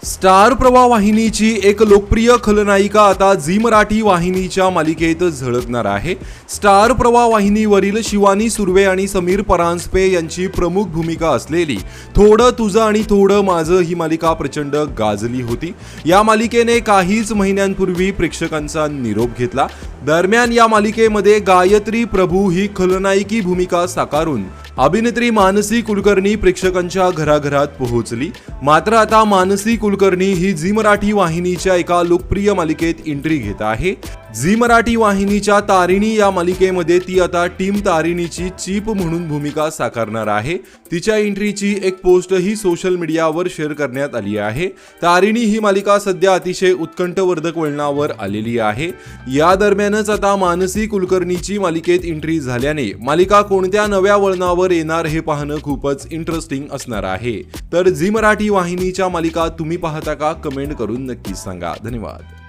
Star प्रवाह वाहिनीची एक लोकप्रिय खलनायिका आता झी मराठी वाहिनीच्या मालिकेत झळकणार आहे। स्टार प्रवाह वाहिनीवरील शिवानी सुर्वे आणि समीर परांजपे यांची प्रमुख भूमिका असलेली थोडं तुझं आणि थोडं माझं ही मालिका प्रचंड गाजली होती। या मालिकेने काहीच महिन्यांपूर्वी प्रेक्षकांचा निरोप घेतला। दरम्यान या मालिकेमध्ये गायत्री प्रभू ही खलनायिकी भूमिका साकारून अभिनेत्री मानसी कुलकर्णी प्रेक्षकांच्या घराघरात पोहोचली। मात्र आता मानसी कुलकर्णी ही झी मराठी वाहिनीच्या एका लोकप्रिय मालिकेत एंट्री घेत आहे। झी मराठी वाहिनीच्या तारिणी या मालिकेमध्ये ती आता टीम तारिणीची चीफ म्हणून भूमिका साकारणार आहे। तिच्या एंट्रीची एक पोस्टही सोशल मीडियावर शेअर करण्यात आली आहे। तारिणी ही मालिका सध्या अतिशय उत्कंठवर्धक वळणावर आलेली आहे। या दरम्यानच आता मानसी कुलकर्णीची मालिकेत एंट्री झाल्याने मालिका कोणत्या नव्या वळणावर येणार हे पाहणं खूपच इंटरेस्टिंग असणार आहे। तर झी मराठी वाहिनीच्या मालिका तुम्ही पाहता का? कमेंट करून नक्की सांगा। धन्यवाद।